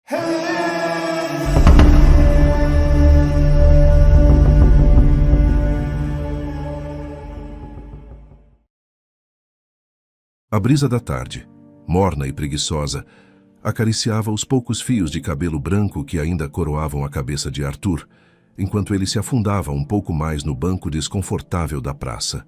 A brisa da tarde, morna e preguiçosa, acariciava os poucos fios de cabelo branco que ainda coroavam a cabeça de Arthur, enquanto ele se afundava um pouco mais no banco desconfortável da praça.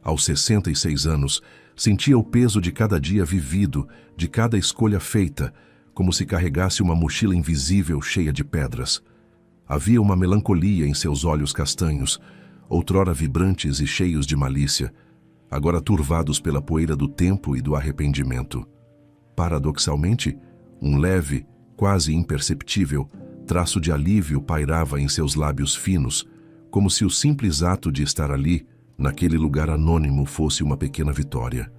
Aos 66 anos, sentia o peso de cada dia vivido, de cada escolha feita, como se carregasse uma mochila invisível cheia de pedras. Havia uma melancolia em seus olhos castanhos, outrora vibrantes e cheios de malícia, agora turvados pela poeira do tempo e do arrependimento. Paradoxalmente, um leve, quase imperceptível, traço de alívio pairava em seus lábios finos, como se o simples ato de estar ali, naquele lugar anônimo, fosse uma pequena vitória.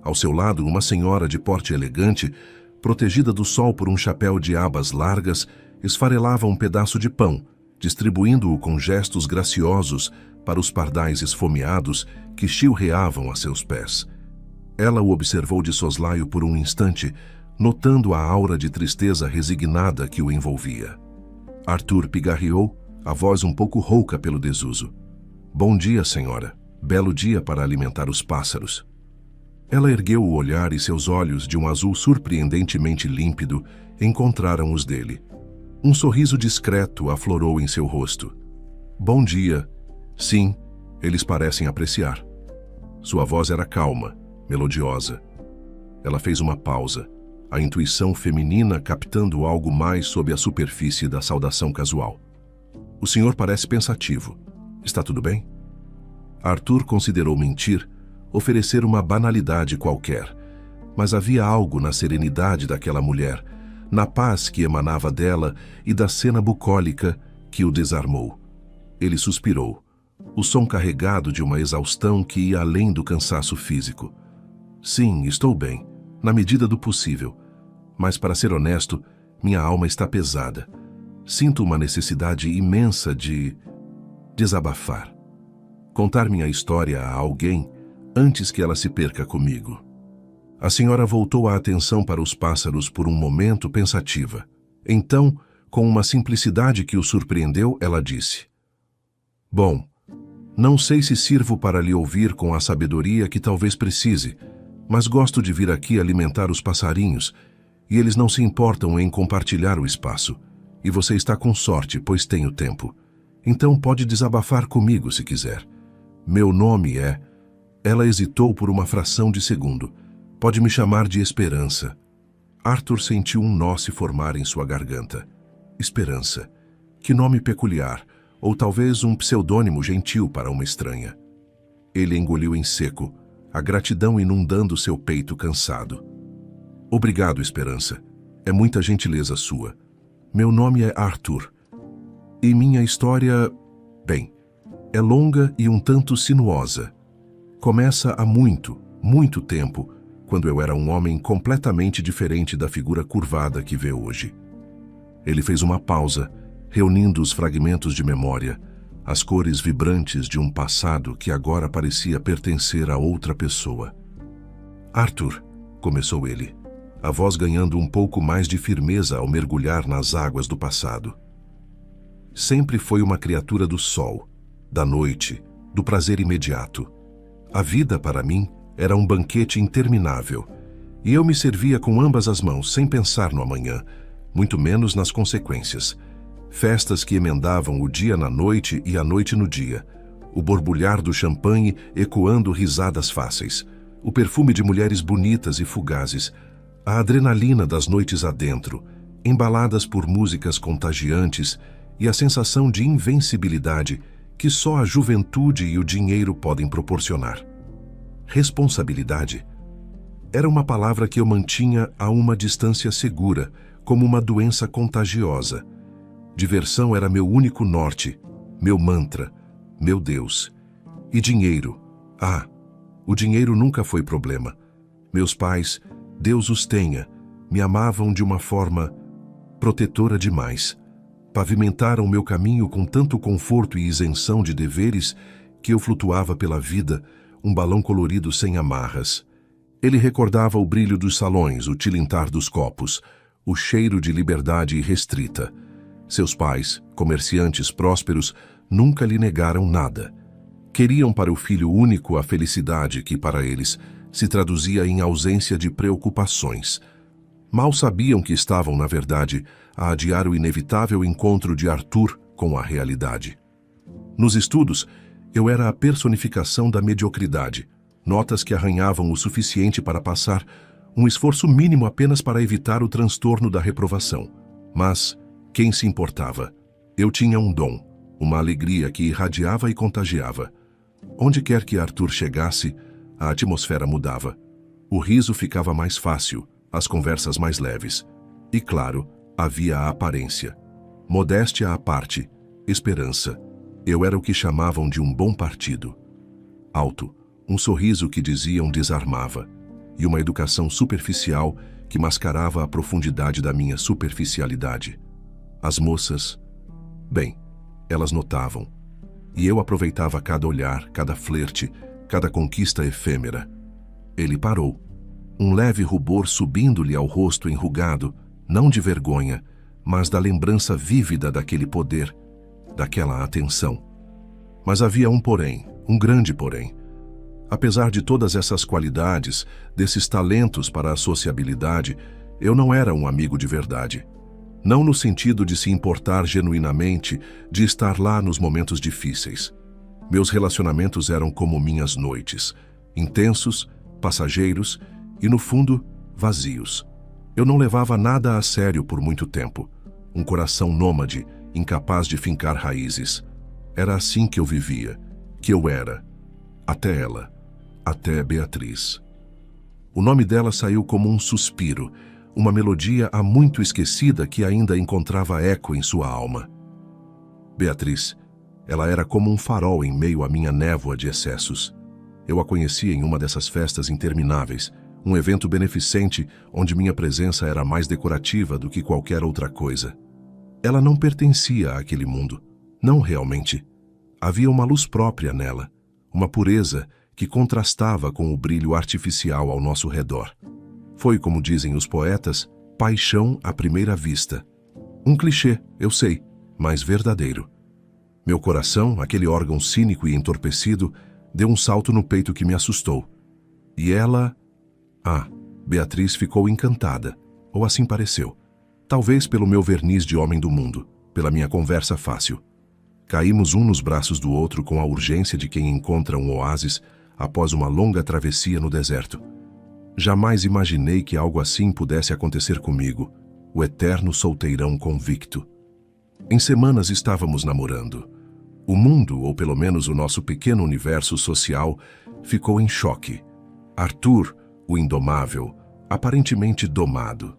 Ao seu lado, uma senhora de porte elegante, protegida do sol por um chapéu de abas largas, esfarelava um pedaço de pão, distribuindo-o com gestos graciosos para os pardais esfomeados que chilreavam a seus pés. Ela o observou de soslaio por um instante, notando a aura de tristeza resignada que o envolvia. Arthur pigarreou, a voz um pouco rouca pelo desuso. "Bom dia, senhora. Belo dia para alimentar os pássaros." Ela ergueu o olhar e seus olhos, de um azul surpreendentemente límpido, encontraram os dele. Um sorriso discreto aflorou em seu rosto. "Bom dia. Sim, eles parecem apreciar." Sua voz era calma, melodiosa. Ela fez uma pausa, a intuição feminina captando algo mais sob a superfície da saudação casual. "O senhor parece pensativo. Está tudo bem?" Arthur considerou mentir, oferecer uma banalidade qualquer, mas havia algo na serenidade daquela mulher, na paz que emanava dela e da cena bucólica que o desarmou. Ele suspirou, o som carregado de uma exaustão que ia além do cansaço físico. "Sim, estou bem, na medida do possível, mas, para ser honesto, minha alma está pesada. Sinto uma necessidade imensa de desabafar. Contar minha história a alguém antes que ela se perca comigo." A senhora voltou a atenção para os pássaros por um momento pensativa. Então, com uma simplicidade que o surpreendeu, ela disse: "Bom, não sei se sirvo para lhe ouvir com a sabedoria que talvez precise, mas gosto de vir aqui alimentar os passarinhos, e eles não se importam em compartilhar o espaço. E você está com sorte, pois tenho tempo. Então pode desabafar comigo se quiser. Meu nome é..." Ela hesitou por uma fração de segundo. "Pode me chamar de Esperança." Arthur sentiu um nó se formar em sua garganta. Esperança. Que nome peculiar, ou talvez um pseudônimo gentil para uma estranha. Ele engoliu em seco, a gratidão inundando seu peito cansado. "Obrigado, Esperança. É muita gentileza sua. Meu nome é Arthur. E minha história, bem, é longa e um tanto sinuosa. Começa há muito, muito tempo, quando eu era um homem completamente diferente da figura curvada que vê hoje." Ele fez uma pausa, reunindo os fragmentos de memória, as cores vibrantes de um passado que agora parecia pertencer a outra pessoa. "Arthur", começou ele, a voz ganhando um pouco mais de firmeza ao mergulhar nas águas do passado. "Sempre foi uma criatura do sol, da noite, do prazer imediato. A vida, para mim, era um banquete interminável, e eu me servia com ambas as mãos, sem pensar no amanhã, muito menos nas consequências. Festas que emendavam o dia na noite e a noite no dia, o borbulhar do champanhe ecoando risadas fáceis, o perfume de mulheres bonitas e fugazes, a adrenalina das noites adentro, embaladas por músicas contagiantes e a sensação de invencibilidade que só a juventude e o dinheiro podem proporcionar. Responsabilidade era uma palavra que eu mantinha a uma distância segura, como uma doença contagiosa. Diversão era meu único norte, meu mantra, meu Deus. E dinheiro. O dinheiro nunca foi problema. Meus pais, Deus os tenha, me amavam de uma forma protetora demais. Pavimentaram meu caminho com tanto conforto e isenção de deveres que eu flutuava pela vida, um balão colorido sem amarras. Ele recordava o brilho dos salões, o tilintar dos copos, o cheiro de liberdade irrestrita. Seus pais, comerciantes prósperos, nunca lhe negaram nada. Queriam para o filho único a felicidade que, para eles, se traduzia em ausência de preocupações. Mal sabiam que estavam, na verdade, a adiar o inevitável encontro de Arthur com a realidade. Nos estudos, eu era a personificação da mediocridade, notas que arranhavam o suficiente para passar, um esforço mínimo apenas para evitar o transtorno da reprovação. Mas quem se importava? Eu tinha um dom, uma alegria que irradiava e contagiava. Onde quer que Arthur chegasse, a atmosfera mudava. O riso ficava mais fácil, as conversas mais leves. E, claro, havia a aparência. Modéstia à parte, esperança. Eu era o que chamavam de um bom partido. Alto, um sorriso que diziam desarmava, e uma educação superficial que mascarava a profundidade da minha superficialidade. As moças, bem, elas notavam, e eu aproveitava cada olhar, cada flerte, cada conquista efêmera. Ele parou, um leve rubor subindo-lhe ao rosto enrugado, não de vergonha, mas da lembrança vívida daquele poder, daquela atenção. Mas havia um porém, um grande porém. Apesar de todas essas qualidades, desses talentos para a sociabilidade, eu não era um amigo de verdade. Não no sentido de se importar genuinamente, de estar lá nos momentos difíceis. Meus relacionamentos eram como minhas noites, intensos, passageiros e, no fundo, vazios. Eu não levava nada a sério por muito tempo. Um coração nômade, incapaz de fincar raízes. Era assim que eu vivia, que eu era. Até ela. Até Beatriz. O nome dela saiu como um suspiro, uma melodia há muito esquecida que ainda encontrava eco em sua alma. Beatriz, ela era como um farol em meio à minha névoa de excessos. Eu a conhecia em uma dessas festas intermináveis, um evento beneficente onde minha presença era mais decorativa do que qualquer outra coisa. Ela não pertencia àquele mundo, não realmente. Havia uma luz própria nela, uma pureza que contrastava com o brilho artificial ao nosso redor. Foi, como dizem os poetas, paixão à primeira vista. Um clichê, eu sei, mas verdadeiro. Meu coração, aquele órgão cínico e entorpecido, deu um salto no peito que me assustou. E ela... Beatriz ficou encantada, ou assim pareceu. Talvez pelo meu verniz de homem do mundo, pela minha conversa fácil. Caímos um nos braços do outro com a urgência de quem encontra um oásis após uma longa travessia no deserto. Jamais imaginei que algo assim pudesse acontecer comigo, o eterno solteirão convicto. Em semanas estávamos namorando. O mundo, ou pelo menos o nosso pequeno universo social, ficou em choque. Arthur, o indomável, aparentemente domado.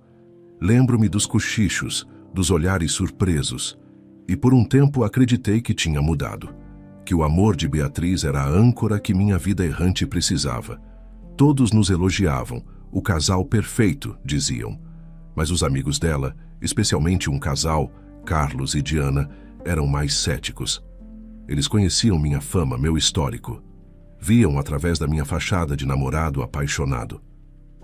Lembro-me dos cochichos, dos olhares surpresos, e por um tempo acreditei que tinha mudado, que o amor de Beatriz era a âncora que minha vida errante precisava. Todos nos elogiavam, o casal perfeito, diziam. Mas os amigos dela, especialmente um casal, Carlos e Diana, eram mais céticos. Eles conheciam minha fama, meu histórico. Viam através da minha fachada de namorado apaixonado.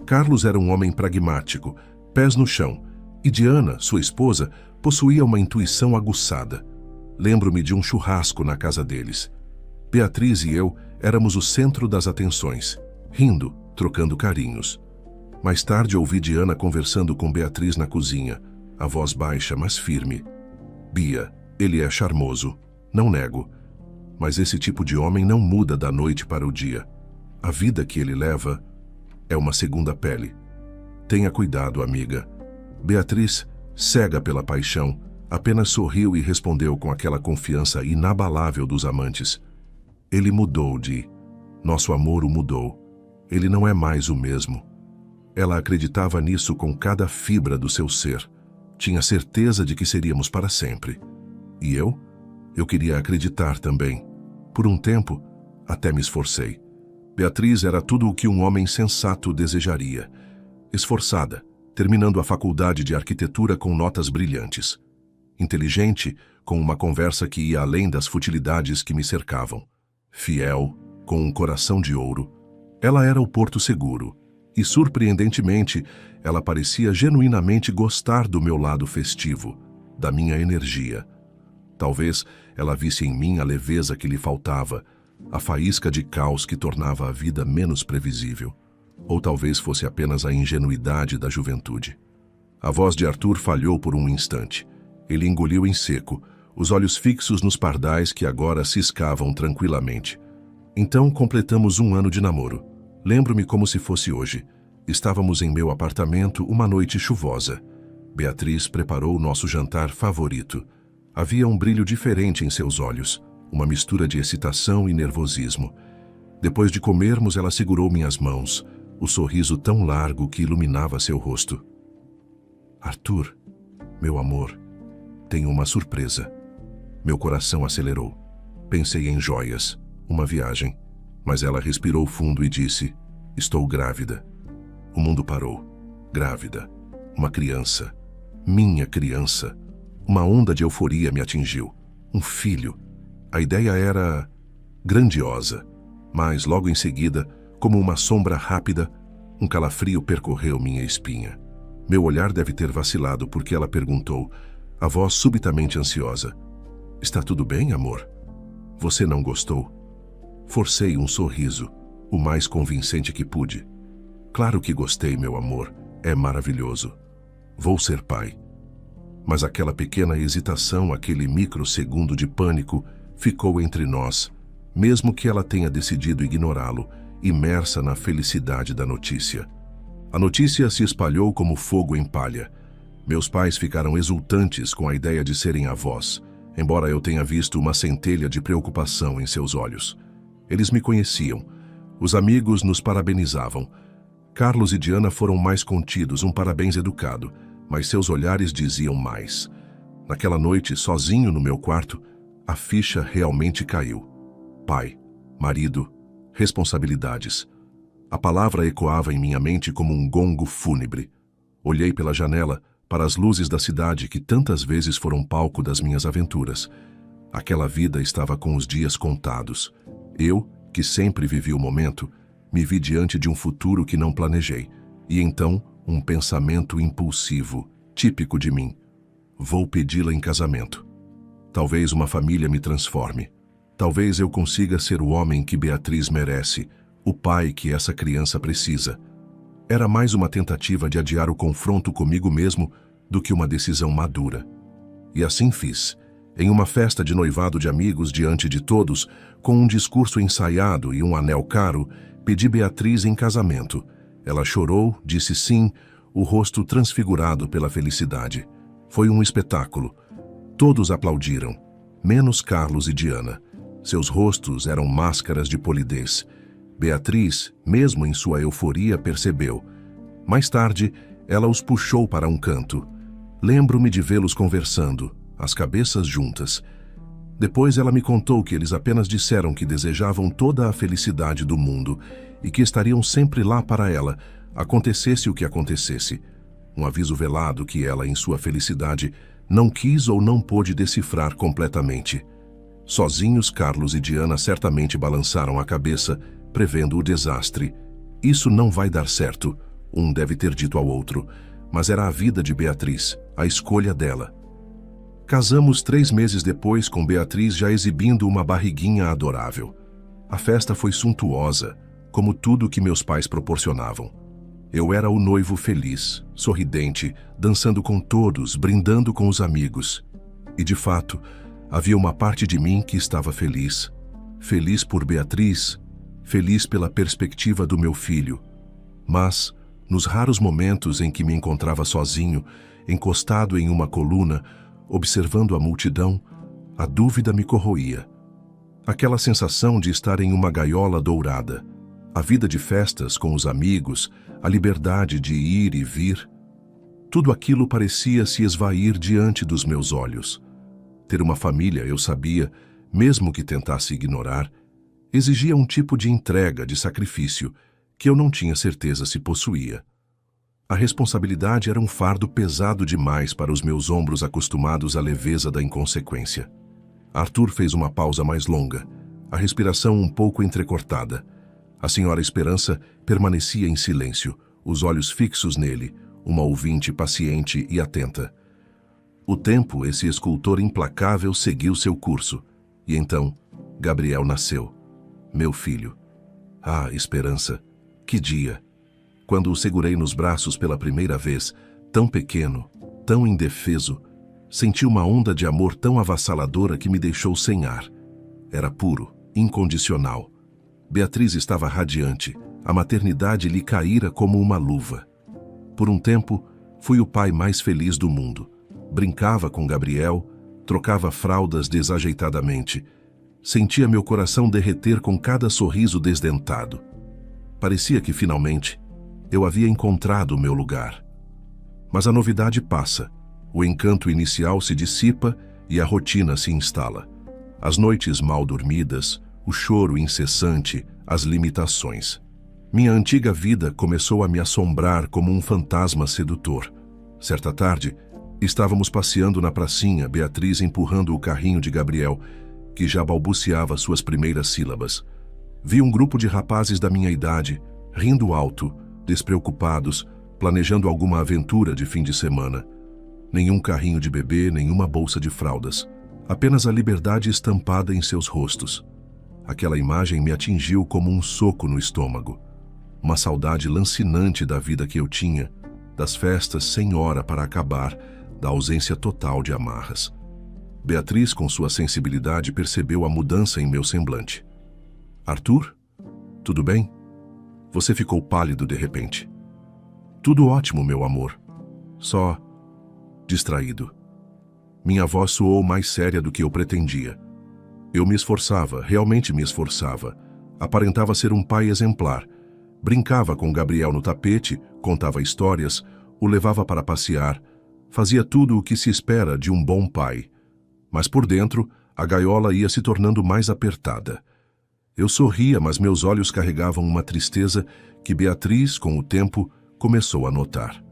Carlos era um homem pragmático, pés no chão, e Diana, sua esposa, possuía uma intuição aguçada. Lembro-me de um churrasco na casa deles. Beatriz e eu éramos o centro das atenções, rindo, trocando carinhos. Mais tarde ouvi Diana conversando com Beatriz na cozinha, a voz baixa, mas firme. Bia, ele é charmoso, não nego. Mas esse tipo de homem não muda da noite para o dia. A vida que ele leva é uma segunda pele. Tenha cuidado, amiga. Beatriz, cega pela paixão, apenas sorriu e respondeu com aquela confiança inabalável dos amantes. Ele mudou, Di. Nosso amor o mudou. Ele não é mais o mesmo. Ela acreditava nisso com cada fibra do seu ser. Tinha certeza de que seríamos para sempre. E eu? Eu queria acreditar também. Por um tempo, até me esforcei. Beatriz era tudo o que um homem sensato desejaria. Esforçada, terminando a faculdade de arquitetura com notas brilhantes. Inteligente, com uma conversa que ia além das futilidades que me cercavam. Fiel, com um coração de ouro. Ela era o porto seguro. E, surpreendentemente, ela parecia genuinamente gostar do meu lado festivo, da minha energia. Talvez ela visse em mim a leveza que lhe faltava, a faísca de caos que tornava a vida menos previsível. Ou talvez fosse apenas a ingenuidade da juventude. A voz de Arthur falhou por um instante. Ele engoliu em seco, os olhos fixos nos pardais que agora ciscavam tranquilamente. Então completamos 1 ano de namoro. Lembro-me como se fosse hoje. Estávamos em meu apartamento uma noite chuvosa. Beatriz preparou o nosso jantar favorito. Havia um brilho diferente em seus olhos, uma mistura de excitação e nervosismo. Depois de comermos, ela segurou minhas mãos, o sorriso tão largo que iluminava seu rosto. Arthur, meu amor, tenho uma surpresa. Meu coração acelerou. Pensei em joias, uma viagem, mas ela respirou fundo e disse: estou grávida. O mundo parou. Grávida. Uma criança. Minha criança. Uma onda de euforia me atingiu. Um filho. A ideia era grandiosa, mas logo em seguida, como uma sombra rápida, um calafrio percorreu minha espinha. Meu olhar deve ter vacilado porque ela perguntou, a voz subitamente ansiosa: está tudo bem, amor? Você não gostou? Forcei um sorriso, o mais convincente que pude. Claro que gostei, meu amor. É maravilhoso. Vou ser pai. Mas aquela pequena hesitação, aquele microsegundo de pânico, ficou entre nós, mesmo que ela tenha decidido ignorá-lo, imersa na felicidade da notícia. A notícia se espalhou como fogo em palha. Meus pais ficaram exultantes com a ideia de serem avós, embora eu tenha visto uma centelha de preocupação em seus olhos. Eles me conheciam. Os amigos nos parabenizavam. Carlos e Diana foram mais contidos, um parabéns educado, mas seus olhares diziam mais. Naquela noite, sozinho no meu quarto, a ficha realmente caiu. Pai, marido, responsabilidades. A palavra ecoava em minha mente como um gongo fúnebre. Olhei pela janela para as luzes da cidade que tantas vezes foram palco das minhas aventuras. Aquela vida estava com os dias contados. Eu, que sempre vivi o momento, me vi diante de um futuro que não planejei. E então, um pensamento impulsivo, típico de mim. Vou pedi-la em casamento. Talvez uma família me transforme. Talvez eu consiga ser o homem que Beatriz merece, o pai que essa criança precisa. Era mais uma tentativa de adiar o confronto comigo mesmo do que uma decisão madura. E assim fiz. Em uma festa de noivado de amigos diante de todos, com um discurso ensaiado e um anel caro, pedi Beatriz em casamento. Ela chorou, disse sim, o rosto transfigurado pela felicidade. Foi um espetáculo. Todos aplaudiram, menos Carlos e Diana. Seus rostos eram máscaras de polidez. Beatriz, mesmo em sua euforia, percebeu. Mais tarde, ela os puxou para um canto. Lembro-me de vê-los conversando, as cabeças juntas. Depois ela me contou que eles apenas disseram que desejavam toda a felicidade do mundo e que estariam sempre lá para ela, acontecesse o que acontecesse. Um aviso velado que ela, em sua felicidade, não quis ou não pôde decifrar completamente. Sozinhos, Carlos e Diana certamente balançaram a cabeça, prevendo o desastre. Isso não vai dar certo, um deve ter dito ao outro, mas era a vida de Beatriz, a escolha dela. Casamos 3 meses depois, com Beatriz já exibindo uma barriguinha adorável. A festa foi suntuosa, como tudo que meus pais proporcionavam. Eu era o noivo feliz, sorridente, dançando com todos, brindando com os amigos. E, de fato, havia uma parte de mim que estava feliz. Feliz por Beatriz, feliz pela perspectiva do meu filho. Mas, nos raros momentos em que me encontrava sozinho, encostado em uma coluna, observando a multidão, a dúvida me corroía. Aquela sensação de estar em uma gaiola dourada, a vida de festas com os amigos, a liberdade de ir e vir, tudo aquilo parecia se esvair diante dos meus olhos. Ter uma família, eu sabia, mesmo que tentasse ignorar, exigia um tipo de entrega, de sacrifício, que eu não tinha certeza se possuía. A responsabilidade era um fardo pesado demais para os meus ombros acostumados à leveza da inconsequência. Arthur fez uma pausa mais longa, a respiração um pouco entrecortada. A senhora Esperança permanecia em silêncio, os olhos fixos nele, uma ouvinte paciente e atenta. O tempo, esse escultor implacável, seguiu seu curso. E então, Gabriel nasceu. Meu filho. Ah, Esperança, que dia! Quando o segurei nos braços pela primeira vez, tão pequeno, tão indefeso, senti uma onda de amor tão avassaladora que me deixou sem ar. Era puro, incondicional. Beatriz estava radiante, a maternidade lhe caíra como uma luva. Por um tempo, fui o pai mais feliz do mundo. Brincava com Gabriel, trocava fraldas desajeitadamente. Sentia meu coração derreter com cada sorriso desdentado. Parecia que, finalmente, eu havia encontrado o meu lugar. Mas a novidade passa, o encanto inicial se dissipa e a rotina se instala. As noites mal dormidas, o choro incessante, as limitações. Minha antiga vida começou a me assombrar como um fantasma sedutor. Certa tarde, estávamos passeando na pracinha, Beatriz empurrando o carrinho de Gabriel, que já balbuciava suas primeiras sílabas. Vi um grupo de rapazes da minha idade, rindo alto, despreocupados, planejando alguma aventura de fim de semana. Nenhum carrinho de bebê, nenhuma bolsa de fraldas. Apenas a liberdade estampada em seus rostos. Aquela imagem me atingiu como um soco no estômago. Uma saudade lancinante da vida que eu tinha, das festas sem hora para acabar, da ausência total de amarras. Beatriz, com sua sensibilidade, percebeu a mudança em meu semblante. Arthur? Tudo bem? Você ficou pálido de repente. Tudo ótimo, meu amor. Só distraído. Minha voz soou mais séria do que eu pretendia. Eu me esforçava, realmente me esforçava. Aparentava ser um pai exemplar. Brincava com Gabriel no tapete, contava histórias, o levava para passear. Fazia tudo o que se espera de um bom pai. Mas por dentro, a gaiola ia se tornando mais apertada. Eu sorria, mas meus olhos carregavam uma tristeza que Beatriz, com o tempo, começou a notar.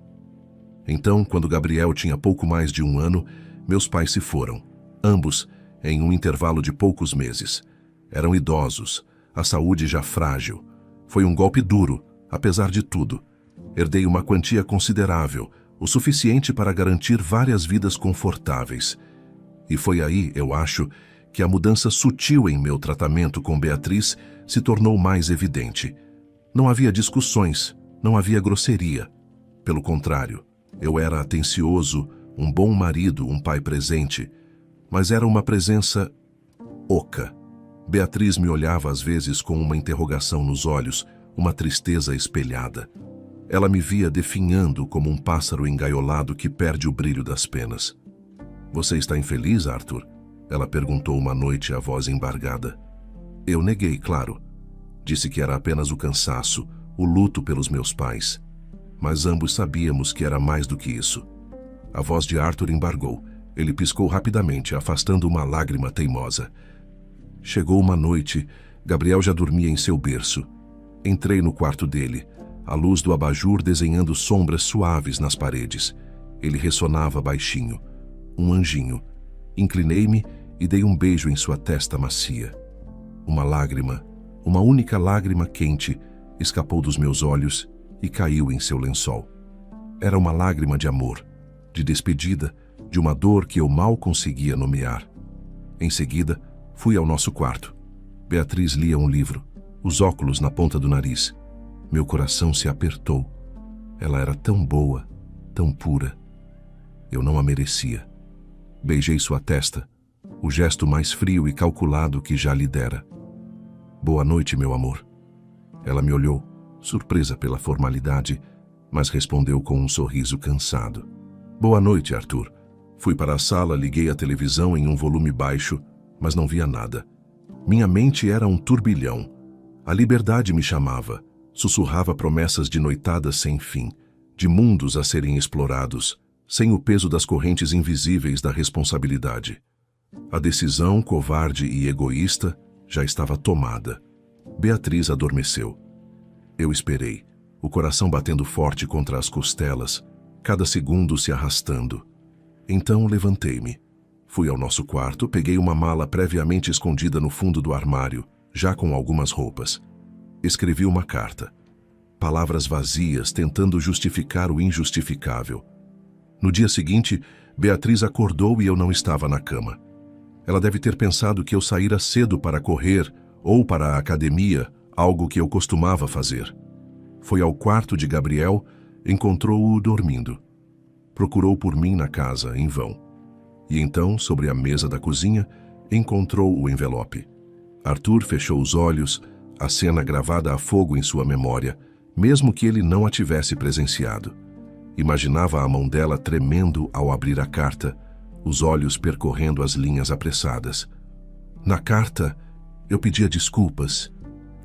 Então, quando Gabriel tinha pouco mais de 1 ano, meus pais se foram, ambos em um intervalo de poucos meses. Eram idosos, a saúde já frágil. Foi um golpe duro, apesar de tudo. Herdei uma quantia considerável, o suficiente para garantir várias vidas confortáveis. E foi aí, eu acho, que a mudança sutil em meu tratamento com Beatriz se tornou mais evidente. Não havia discussões, não havia grosseria. Pelo contrário, eu era atencioso, um bom marido, um pai presente, mas era uma presença oca. Beatriz me olhava às vezes com uma interrogação nos olhos, uma tristeza espelhada. Ela me via definhando como um pássaro engaiolado que perde o brilho das penas. Você está infeliz, Arthur? Ela perguntou uma noite, a voz embargada. Eu neguei, claro. Disse que era apenas o cansaço, o luto pelos meus pais. Mas ambos sabíamos que era mais do que isso. A voz de Arthur embargou. Ele piscou rapidamente, afastando uma lágrima teimosa. Chegou uma noite, Gabriel já dormia em seu berço. Entrei no quarto dele, a luz do abajur desenhando sombras suaves nas paredes. Ele ressonava baixinho. Um anjinho. Inclinei-me e dei um beijo em sua testa macia. Uma lágrima, uma única lágrima quente, escapou dos meus olhos e caiu em seu lençol. Era uma lágrima de amor, de despedida, de uma dor que eu mal conseguia nomear. Em seguida, fui ao nosso quarto. Beatriz lia um livro, os óculos na ponta do nariz. Meu coração se apertou. Ela era tão boa, tão pura. Eu não a merecia. Beijei sua testa, o gesto mais frio e calculado que já lhe dera. Boa noite, meu amor. Ela me olhou, surpresa pela formalidade, mas respondeu com um sorriso cansado. Boa noite, Arthur. Fui para a sala, liguei a televisão em um volume baixo, mas não via nada. Minha mente era um turbilhão. A liberdade me chamava, sussurrava promessas de noitadas sem fim, de mundos a serem explorados, sem o peso das correntes invisíveis da responsabilidade. A decisão, covarde e egoísta, já estava tomada. Beatriz adormeceu. Eu esperei, o coração batendo forte contra as costelas, cada segundo se arrastando. Então levantei-me. Fui ao nosso quarto, peguei uma mala previamente escondida no fundo do armário, já com algumas roupas. Escrevi uma carta. Palavras vazias tentando justificar o injustificável. No dia seguinte, Beatriz acordou e eu não estava na cama. Ela deve ter pensado que eu saíra cedo para correr ou para a academia, algo que eu costumava fazer. Foi ao quarto de Gabriel, encontrou-o dormindo. Procurou por mim na casa, em vão. E então, sobre a mesa da cozinha, encontrou o envelope. Arthur fechou os olhos, a cena gravada a fogo em sua memória, mesmo que ele não a tivesse presenciado. Imaginava a mão dela tremendo ao abrir a carta, os olhos percorrendo as linhas apressadas. Na carta, eu pedia desculpas.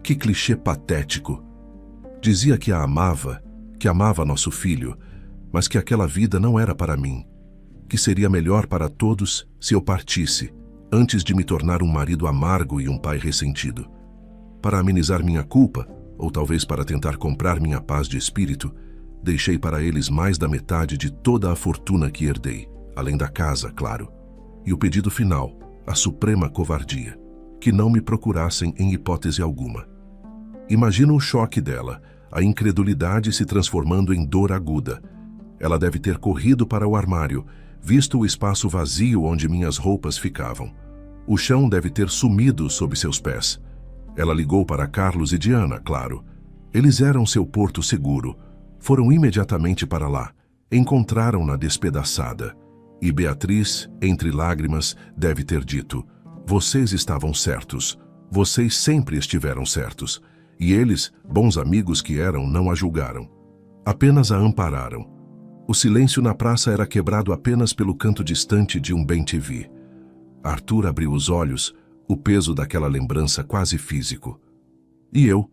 Que clichê patético! Dizia que a amava, que amava nosso filho, mas que aquela vida não era para mim, que seria melhor para todos se eu partisse, antes de me tornar um marido amargo e um pai ressentido. Para amenizar minha culpa, ou talvez para tentar comprar minha paz de espírito, deixei para eles mais da metade de toda a fortuna que herdei, além da casa, claro. E o pedido final, a suprema covardia, que não me procurassem em hipótese alguma. Imagino o choque dela, a incredulidade se transformando em dor aguda. Ela deve ter corrido para o armário, visto o espaço vazio onde minhas roupas ficavam. O chão deve ter sumido sob seus pés. Ela ligou para Carlos e Diana, claro. Eles eram seu porto seguro. Foram imediatamente para lá. Encontraram-na despedaçada. E Beatriz, entre lágrimas, deve ter dito: vocês estavam certos. Vocês sempre estiveram certos. E eles, bons amigos que eram, não a julgaram. Apenas a ampararam. O silêncio na praça era quebrado apenas pelo canto distante de um bem-te-vi. Arthur abriu os olhos, o peso daquela lembrança quase físico. E eu,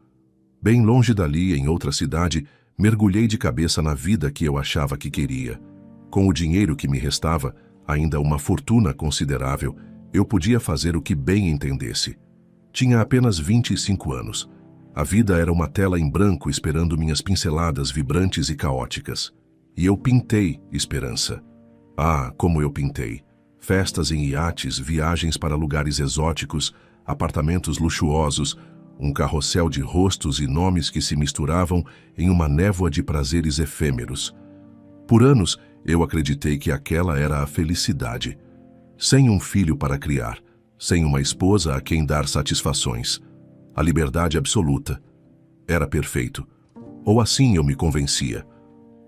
bem longe dali, em outra cidade, mergulhei de cabeça na vida que eu achava que queria. Com o dinheiro que me restava, ainda uma fortuna considerável, eu podia fazer o que bem entendesse. Tinha apenas 25 anos. A vida era uma tela em branco esperando minhas pinceladas vibrantes e caóticas. E eu pintei esperança. Ah, como eu pintei! Festas em iates, viagens para lugares exóticos, apartamentos luxuosos, um carrossel de rostos e nomes que se misturavam em uma névoa de prazeres efêmeros. Por anos, eu acreditei que aquela era a felicidade. Sem um filho para criar, sem uma esposa a quem dar satisfações. A liberdade absoluta. Era perfeito. Ou assim eu me convencia.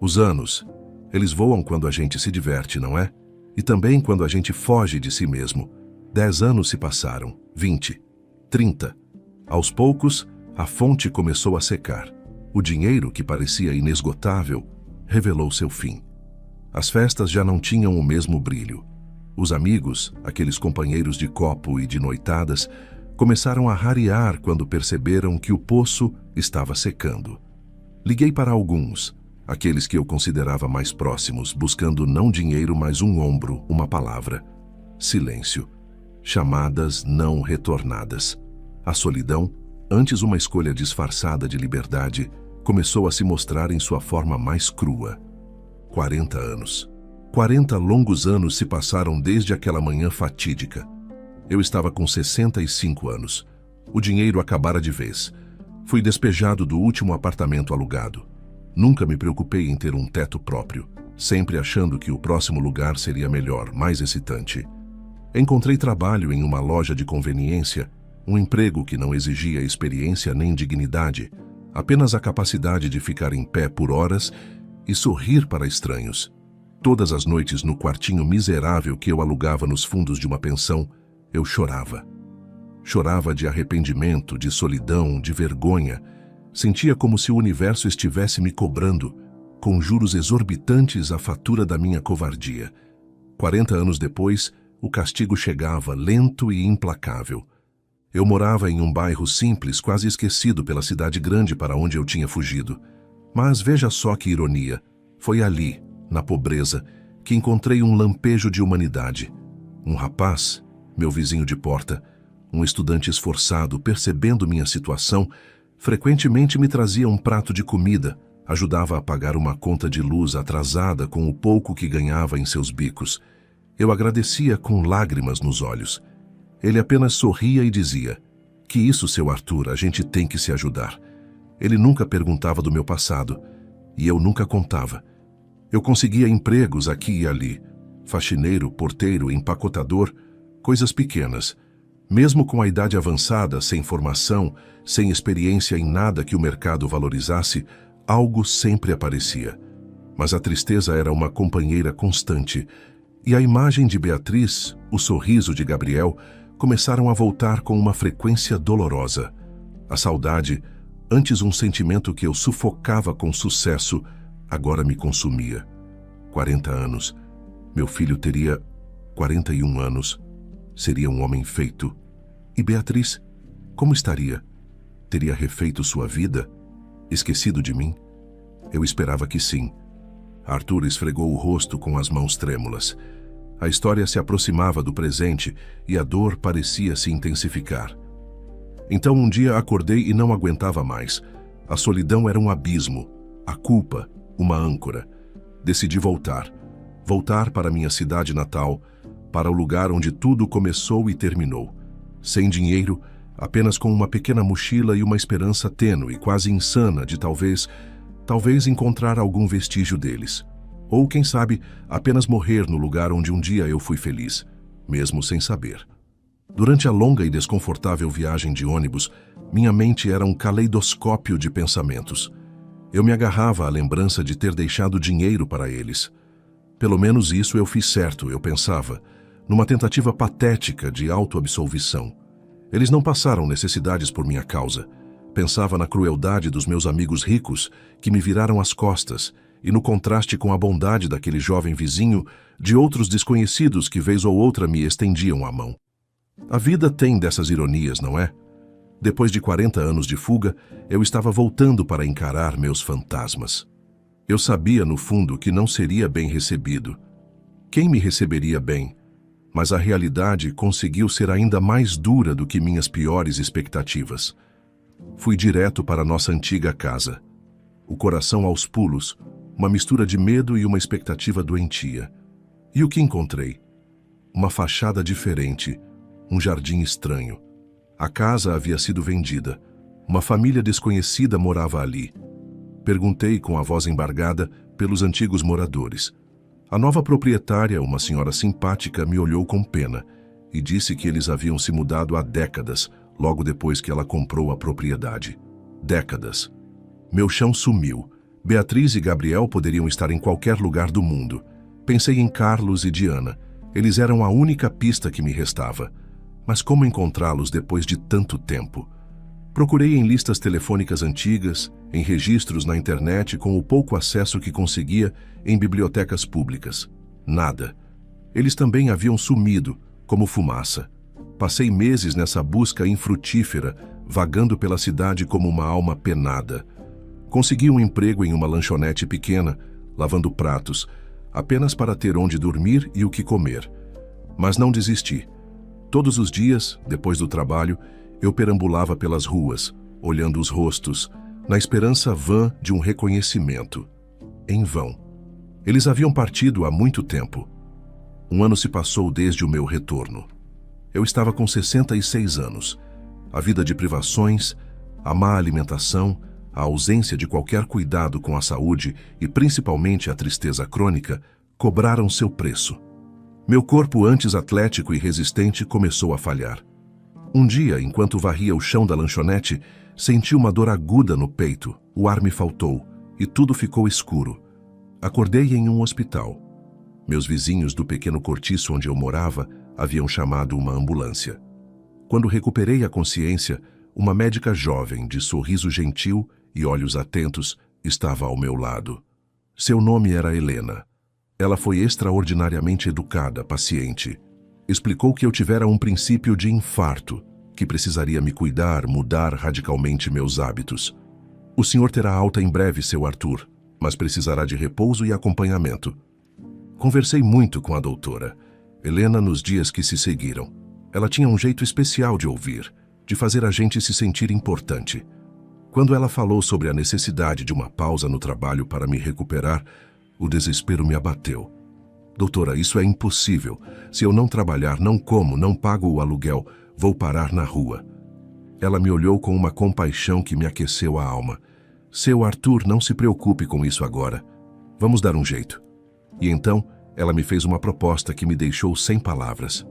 Os anos, eles voam quando a gente se diverte, não é? E também quando a gente foge de si mesmo. 10 anos se passaram, 20, 30. Aos poucos, a fonte começou a secar. O dinheiro, que parecia inesgotável, revelou seu fim. As festas já não tinham o mesmo brilho. Os amigos, aqueles companheiros de copo e de noitadas, começaram a rarear quando perceberam que o poço estava secando. Liguei para alguns, aqueles que eu considerava mais próximos, buscando não dinheiro, mas um ombro, uma palavra. Silêncio. Chamadas não retornadas. A solidão, antes uma escolha disfarçada de liberdade, começou a se mostrar em sua forma mais crua. 40 anos. 40 longos anos se passaram desde aquela manhã fatídica. Eu estava com 65 anos. O dinheiro acabara de vez. Fui despejado do último apartamento alugado. Nunca me preocupei em ter um teto próprio, sempre achando que o próximo lugar seria melhor, mais excitante. Encontrei trabalho em uma loja de conveniência, um emprego que não exigia experiência nem dignidade, apenas a capacidade de ficar em pé por horas e sorrir para estranhos. Todas as noites no quartinho miserável que eu alugava nos fundos de uma pensão, eu chorava. Chorava de arrependimento, de solidão, de vergonha. Sentia como se o universo estivesse me cobrando, com juros exorbitantes, a fatura da minha covardia. 40 anos depois, o castigo chegava, lento e implacável. Eu morava em um bairro simples, quase esquecido pela cidade grande para onde eu tinha fugido. Mas veja só que ironia. Foi ali, na pobreza, que encontrei um lampejo de humanidade. Um rapaz, meu vizinho de porta, um estudante esforçado, percebendo minha situação, frequentemente me trazia um prato de comida, ajudava a pagar uma conta de luz atrasada com o pouco que ganhava em seus bicos. Eu agradecia com lágrimas nos olhos. Ele apenas sorria e dizia: "Que isso, seu Arthur, a gente tem que se ajudar." Ele nunca perguntava do meu passado, e eu nunca contava. Eu conseguia empregos aqui e ali, faxineiro, porteiro, empacotador, coisas pequenas. Mesmo com a idade avançada, sem formação, sem experiência em nada que o mercado valorizasse, algo sempre aparecia. Mas a tristeza era uma companheira constante, e a imagem de Beatriz, o sorriso de Gabriel, começaram a voltar com uma frequência dolorosa. A saudade, antes um sentimento que eu sufocava com sucesso, agora me consumia. 40 anos. Meu filho teria 41 anos. Seria um homem feito. E Beatriz, como estaria? Teria refeito sua vida? Esquecido de mim? Eu esperava que sim. Arthur esfregou o rosto com as mãos trêmulas. A história se aproximava do presente e a dor parecia se intensificar. Então um dia acordei e não aguentava mais. A solidão era um abismo, a culpa, uma âncora. Decidi voltar. Voltar para minha cidade natal, para o lugar onde tudo começou e terminou. Sem dinheiro, apenas com uma pequena mochila e uma esperança tênue, quase insana de talvez encontrar algum vestígio deles. Ou, quem sabe, apenas morrer no lugar onde um dia eu fui feliz, mesmo sem saber. Durante a longa e desconfortável viagem de ônibus, minha mente era um caleidoscópio de pensamentos. Eu me agarrava à lembrança de ter deixado dinheiro para eles. Pelo menos isso eu fiz certo, eu pensava, numa tentativa patética de autoabsolvição. Eles não passaram necessidades por minha causa. Pensava na crueldade dos meus amigos ricos que me viraram as costas e no contraste com a bondade daquele jovem vizinho de outros desconhecidos que vez ou outra me estendiam a mão. A vida tem dessas ironias, não é? Depois de 40 anos de fuga, eu estava voltando para encarar meus fantasmas. Eu sabia, no fundo, que não seria bem recebido. Quem me receberia bem? Mas a realidade conseguiu ser ainda mais dura do que minhas piores expectativas. Fui direto para nossa antiga casa. O coração aos pulos, uma mistura de medo e uma expectativa doentia. E o que encontrei? Uma fachada diferente, um jardim estranho. A casa havia sido vendida. Uma família desconhecida morava ali. Perguntei com a voz embargada pelos antigos moradores. A nova proprietária, uma senhora simpática, me olhou com pena e disse que eles haviam se mudado há décadas, logo depois que ela comprou a propriedade. Décadas. Meu chão sumiu. Beatriz e Gabriel poderiam estar em qualquer lugar do mundo. Pensei em Carlos e Diana. Eles eram a única pista que me restava. Mas como encontrá-los depois de tanto tempo? Procurei em listas telefônicas antigas, em registros na internet com o pouco acesso que conseguia em bibliotecas públicas. Nada. Eles também haviam sumido, como fumaça. Passei meses nessa busca infrutífera, vagando pela cidade como uma alma penada. Consegui um emprego em uma lanchonete pequena, lavando pratos, apenas para ter onde dormir e o que comer. Mas não desisti. Todos os dias, depois do trabalho, eu perambulava pelas ruas, olhando os rostos, na esperança vã de um reconhecimento. Em vão. Eles haviam partido há muito tempo. Um ano se passou desde o meu retorno. Eu estava com 66 anos. A vida de privações, a má alimentação, a ausência de qualquer cuidado com a saúde e principalmente a tristeza crônica cobraram seu preço. Meu corpo, antes atlético e resistente, começou a falhar. Um dia, enquanto varria o chão da lanchonete, senti uma dor aguda no peito, o ar me faltou e tudo ficou escuro. Acordei em um hospital. Meus vizinhos do pequeno cortiço onde eu morava haviam chamado uma ambulância. Quando recuperei a consciência, uma médica jovem, de sorriso gentil e olhos atentos, estava ao meu lado. Seu nome era Helena. Ela foi extraordinariamente educada, paciente. Explicou que eu tivera um princípio de infarto, que precisaria me cuidar, mudar radicalmente meus hábitos. O senhor terá alta em breve, seu Arthur, mas precisará de repouso e acompanhamento. Conversei muito com a doutora Helena nos dias que se seguiram. Ela tinha um jeito especial de ouvir, de fazer a gente se sentir importante. Quando ela falou sobre a necessidade de uma pausa no trabalho para me recuperar, o desespero me abateu. Doutora, isso é impossível. Se eu não trabalhar, não como, não pago o aluguel, vou parar na rua. Ela me olhou com uma compaixão que me aqueceu a alma. Seu Arthur, não se preocupe com isso agora. Vamos dar um jeito. E então, ela me fez uma proposta que me deixou sem palavras.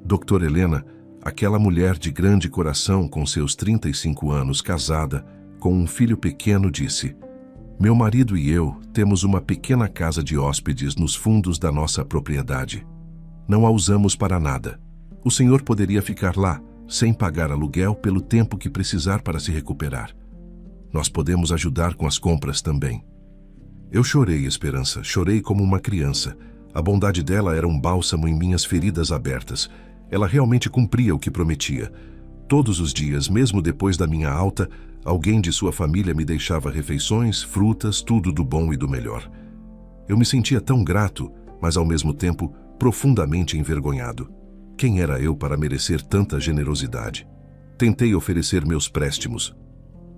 Doutora Helena, aquela mulher de grande coração com seus 35 anos, casada, com um filho pequeno, disse: meu marido e eu temos uma pequena casa de hóspedes nos fundos da nossa propriedade. Não a usamos para nada. O senhor poderia ficar lá, sem pagar aluguel pelo tempo que precisar para se recuperar. Nós podemos ajudar com as compras também. Eu chorei, Esperança, chorei como uma criança. A bondade dela era um bálsamo em minhas feridas abertas. Ela realmente cumpria o que prometia. Todos os dias, mesmo depois da minha alta, alguém de sua família me deixava refeições, frutas, tudo do bom e do melhor. Eu me sentia tão grato, mas ao mesmo tempo profundamente envergonhado. Quem era eu para merecer tanta generosidade? Tentei oferecer meus préstimos.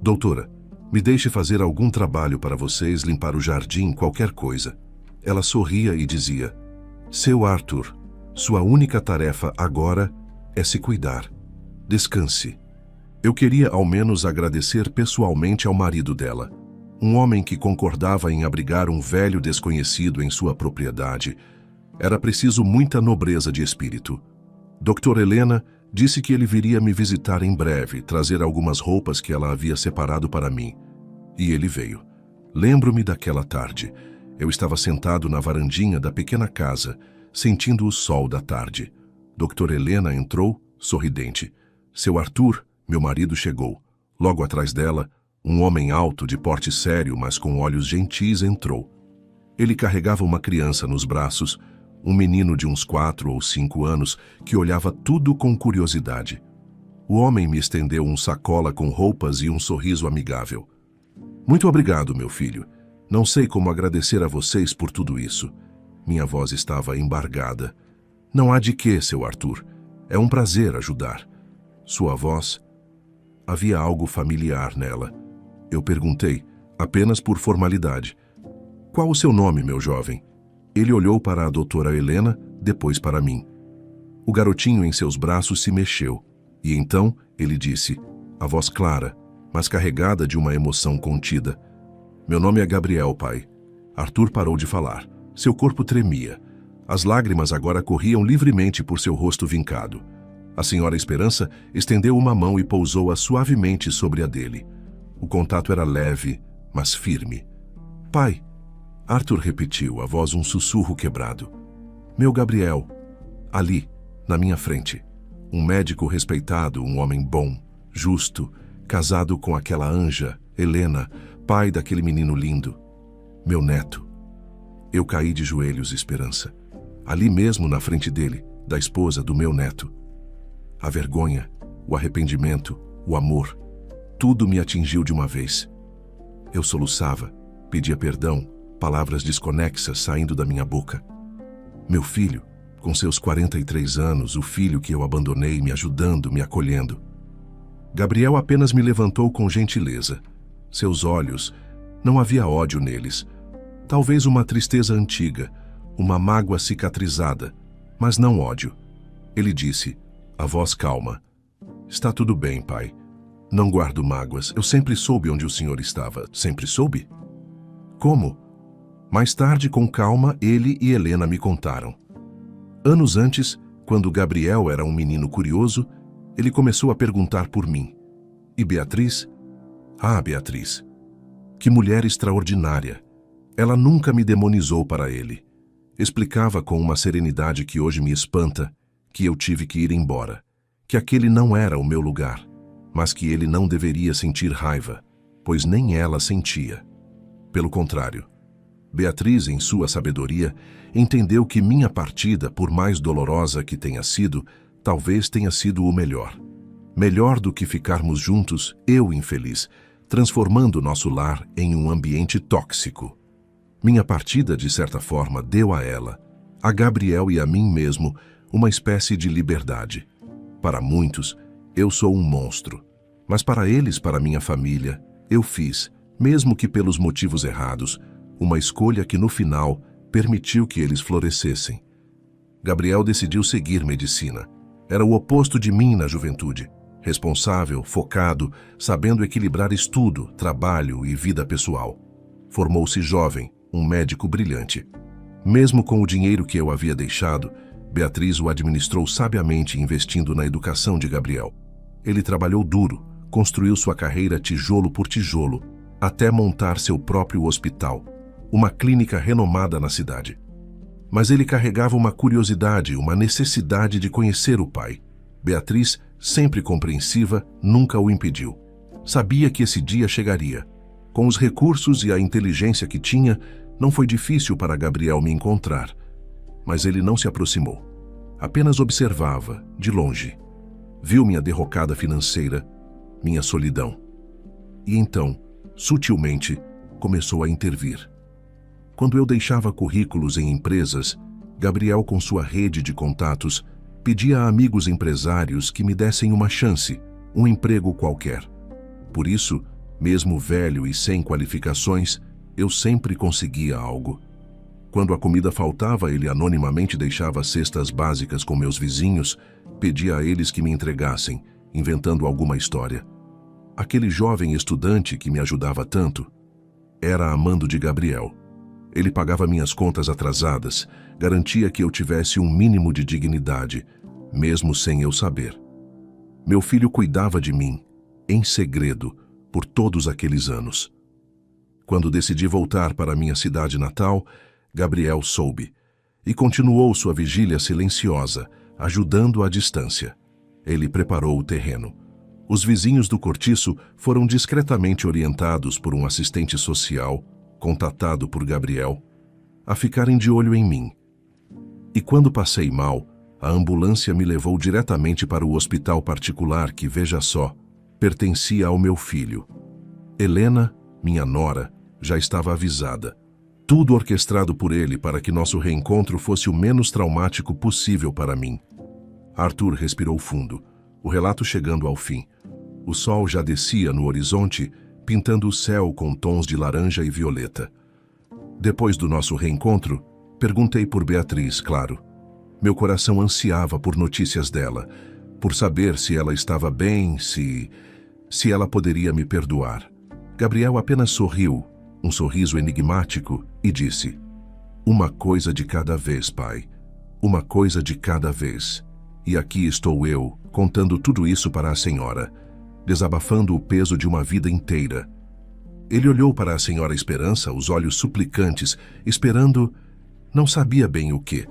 Doutora, me deixe fazer algum trabalho para vocês, limpar o jardim, qualquer coisa. Ela sorria e dizia: seu Arthur, sua única tarefa agora é se cuidar. Descanse. Eu queria ao menos agradecer pessoalmente ao marido dela, um homem que concordava em abrigar um velho desconhecido em sua propriedade. Era preciso muita nobreza de espírito. Doutora Helena disse que ele viria me visitar em breve, trazer algumas roupas que ela havia separado para mim. E ele veio. Lembro-me daquela tarde. Eu estava sentado na varandinha da pequena casa, sentindo o sol da tarde. Doutora Helena entrou, sorridente. Seu Arthur, meu marido, chegou. Logo atrás dela, um homem alto, de porte sério, mas com olhos gentis, entrou. Ele carregava uma criança nos braços, um menino de uns 4 ou 5 anos, que olhava tudo com curiosidade. O homem me estendeu um sacola com roupas e um sorriso amigável. Muito obrigado, meu filho. Não sei como agradecer a vocês por tudo isso. Minha voz estava embargada. Não há de quê, seu Arthur. É um prazer ajudar. Sua voz... havia algo familiar nela. Eu perguntei, apenas por formalidade: qual o seu nome, meu jovem? Ele olhou para a doutora Helena, depois para mim. O garotinho em seus braços se mexeu, e então ele disse, a voz clara, mas carregada de uma emoção contida: meu nome é Gabriel, pai. Arthur parou de falar. Seu corpo tremia. As lágrimas agora corriam livremente por seu rosto vincado. A senhora Esperança estendeu uma mão e pousou-a suavemente sobre a dele. O contato era leve, mas firme. Pai, Arthur repetiu, a voz um sussurro quebrado. Meu Gabriel, ali, na minha frente. Um médico respeitado, um homem bom, justo, casado com aquela anja, Helena, pai daquele menino lindo. Meu neto. Eu caí de joelhos, Esperança. Ali mesmo na frente dele, da esposa do meu neto. A vergonha, o arrependimento, o amor, tudo me atingiu de uma vez. Eu soluçava, pedia perdão, palavras desconexas saindo da minha boca. Meu filho, com seus 43 anos, o filho que eu abandonei, me ajudando, me acolhendo. Gabriel apenas me levantou com gentileza. Seus olhos, não havia ódio neles. Talvez uma tristeza antiga, uma mágoa cicatrizada, mas não ódio. Ele disse, a voz calma: está tudo bem, pai. Não guardo mágoas. Eu sempre soube onde o senhor estava. Sempre soube? Como? Mais tarde, com calma, ele e Helena me contaram. Anos antes, quando Gabriel era um menino curioso, ele começou a perguntar por mim. E Beatriz? Ah, Beatriz. Que mulher extraordinária. Ela nunca me demonizou para ele. Explicava com uma serenidade que hoje me espanta que eu tive que ir embora, que aquele não era o meu lugar, mas que ele não deveria sentir raiva, pois nem ela sentia. Pelo contrário, Beatriz, em sua sabedoria, entendeu que minha partida, por mais dolorosa que tenha sido, talvez tenha sido o melhor. Melhor do que ficarmos juntos, eu infeliz, transformando nosso lar em um ambiente tóxico. Minha partida, de certa forma, deu a ela, a Gabriel e a mim mesmo, uma espécie de liberdade. Para muitos, eu sou um monstro, mas para eles, para minha família, eu fiz, mesmo que pelos motivos errados, uma escolha que no final permitiu que eles florescessem. Gabriel decidiu seguir medicina. Era o oposto de mim na juventude. responsável, focado, sabendo equilibrar estudo, trabalho e vida pessoal. Formou-se jovem, um médico brilhante. Mesmo com o dinheiro que eu havia deixado, Beatriz o administrou sabiamente investindo na educação de Gabriel. Ele trabalhou duro, construiu sua carreira tijolo por tijolo, até montar seu próprio hospital, uma clínica renomada na cidade. Mas ele carregava uma curiosidade, uma necessidade de conhecer o pai. Beatriz, sempre compreensiva, nunca o impediu. Sabia que esse dia chegaria. Com os recursos e a inteligência que tinha, não foi difícil para Gabriel me encontrar. Mas ele não se aproximou. Apenas observava, de longe. Viu minha derrocada financeira, minha solidão. E então, sutilmente, começou a intervir. Quando eu deixava currículos em empresas, Gabriel, com sua rede de contatos, pedia a amigos empresários que me dessem uma chance, um emprego qualquer. Por isso, mesmo velho e sem qualificações, eu sempre conseguia algo. Quando a comida faltava, ele anonimamente deixava cestas básicas com meus vizinhos, pedia a eles que me entregassem, inventando alguma história. Aquele jovem estudante que me ajudava tanto era amando de Gabriel. Ele pagava minhas contas atrasadas, garantia que eu tivesse um mínimo de dignidade, mesmo sem eu saber. Meu filho cuidava de mim, em segredo, por todos aqueles anos. Quando decidi voltar para minha cidade natal, Gabriel soube e continuou sua vigília silenciosa, ajudando à distância. Ele preparou o terreno. Os vizinhos do cortiço foram discretamente orientados por um assistente social, contatado por Gabriel, a ficarem de olho em mim. E quando passei mal, a ambulância me levou diretamente para o hospital particular que, veja só, pertencia ao meu filho. Helena, minha nora, já estava avisada. Tudo orquestrado por ele para que nosso reencontro fosse o menos traumático possível para mim. Arthur respirou fundo, o relato chegando ao fim. O sol já descia no horizonte, pintando o céu com tons de laranja e violeta. Depois do nosso reencontro, perguntei por Beatriz, claro. Meu coração ansiava por notícias dela, por saber se ela estava bem, se ela poderia me perdoar. Gabriel apenas sorriu, um sorriso enigmático, e disse: "Uma coisa de cada vez, pai. Uma coisa de cada vez. E aqui estou eu, contando tudo isso para a senhora, desabafando o peso de uma vida inteira." Ele olhou para a senhora Esperança, os olhos suplicantes, esperando, não sabia bem o quê.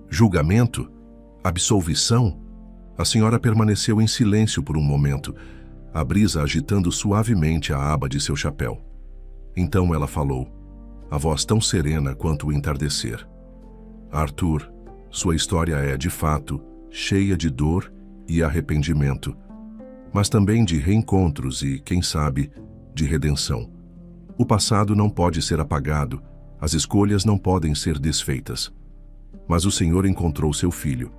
Julgamento? Absolvição? A senhora permaneceu em silêncio por um momento, a brisa agitando suavemente a aba de seu chapéu. Então ela falou, a voz tão serena quanto o entardecer: "Arthur, sua história é, de fato, cheia de dor e arrependimento, mas também de reencontros e, quem sabe, de redenção. O passado não pode ser apagado, as escolhas não podem ser desfeitas. Mas o Senhor encontrou seu filho,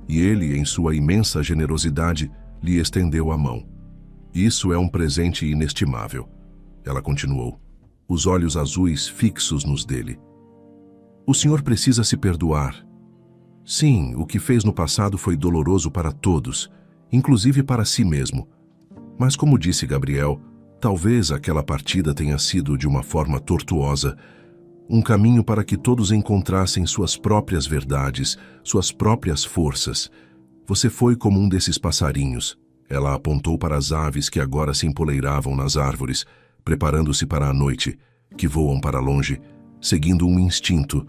e ele, em sua imensa generosidade, lhe estendeu a mão. Isso é um presente inestimável." Ela continuou, os olhos azuis fixos nos dele. "O senhor precisa se perdoar. Sim, o que fez no passado foi doloroso para todos, inclusive para si mesmo. Mas, como disse Gabriel, talvez aquela partida tenha sido de uma forma tortuosa, um caminho para que todos encontrassem suas próprias verdades, suas próprias forças. Você foi como um desses passarinhos." Ela apontou para as aves que agora se empoleiravam nas árvores, preparando-se para a noite, que voam para longe, seguindo um instinto,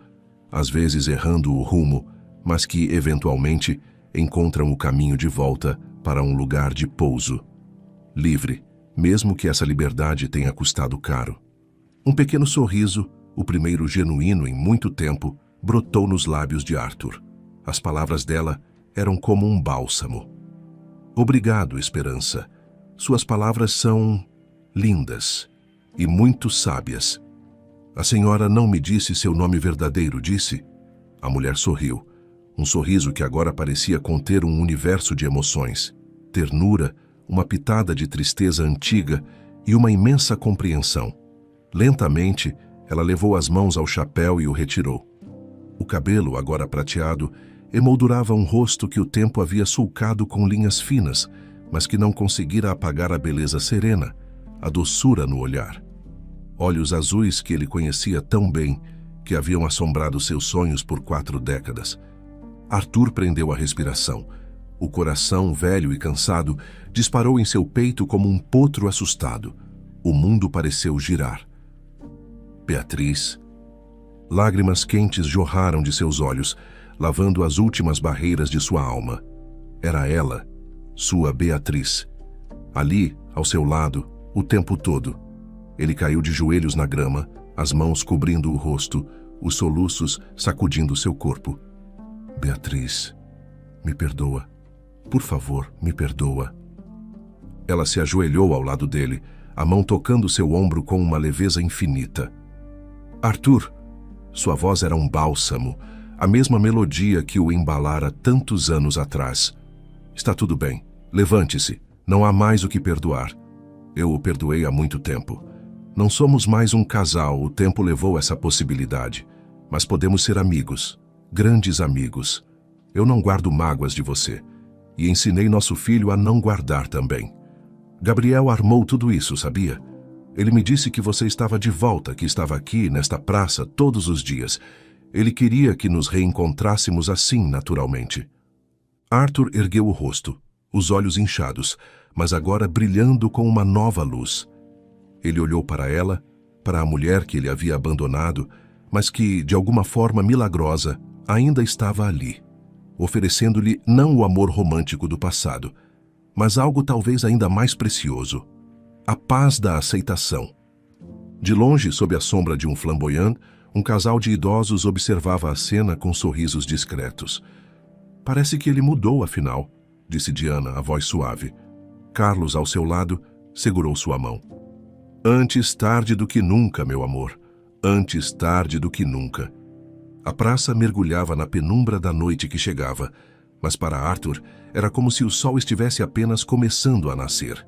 às vezes errando o rumo, mas que, eventualmente, encontram o caminho de volta para um lugar de pouso. Livre, mesmo que essa liberdade tenha custado caro. Um pequeno sorriso, o primeiro genuíno em muito tempo, brotou nos lábios de Arthur. As palavras dela eram como um bálsamo. "Obrigado, Esperança. Suas palavras são lindas e muito sábias. A senhora não me disse seu nome verdadeiro, disse?" A mulher sorriu, um sorriso que agora parecia conter um universo de emoções, ternura, uma pitada de tristeza antiga e uma imensa compreensão. Lentamente, ela levou as mãos ao chapéu e o retirou. O cabelo, agora prateado, emoldurava um rosto que o tempo havia sulcado com linhas finas, mas que não conseguira apagar a beleza serena, a doçura no olhar. Olhos azuis que ele conhecia tão bem, que haviam assombrado seus sonhos por 4 décadas. Arthur prendeu a respiração. O coração, velho e cansado, disparou em seu peito como um potro assustado. O mundo pareceu girar. Beatriz. Lágrimas quentes jorraram de seus olhos, lavando as últimas barreiras de sua alma. Era ela, sua Beatriz. Ali, ao seu lado, o tempo todo. Ele caiu de joelhos na grama, as mãos cobrindo o rosto, os soluços sacudindo seu corpo. Beatriz, me perdoa. Por favor, me perdoa. Ela se ajoelhou ao lado dele, a mão tocando seu ombro com uma leveza infinita. Arthur, sua voz era um bálsamo, a mesma melodia que o embalara tantos anos atrás. Está tudo bem. Levante-se. Não há mais o que perdoar. Eu o perdoei há muito tempo. Não somos mais um casal, o tempo levou essa possibilidade. Mas podemos ser amigos, grandes amigos. Eu não guardo mágoas de você. E ensinei nosso filho a não guardar também. Gabriel armou tudo isso, sabia? Ele me disse que você estava de volta, que estava aqui, nesta praça, todos os dias. Ele queria que nos reencontrássemos assim, naturalmente. Arthur ergueu o rosto, os olhos inchados, mas agora brilhando com uma nova luz. Ele olhou para ela, para a mulher que ele havia abandonado, mas que, de alguma forma milagrosa, ainda estava ali, oferecendo-lhe não o amor romântico do passado, mas algo talvez ainda mais precioso, a paz da aceitação. De longe, sob a sombra de um flamboyant, um casal de idosos observava a cena com sorrisos discretos. Parece que ele mudou, afinal, disse Diana, a voz suave. Carlos, ao seu lado, segurou sua mão. Antes tarde do que nunca, meu amor. Antes tarde do que nunca. A praça mergulhava na penumbra da noite que chegava, mas para Arthur era como se o sol estivesse apenas começando a nascer.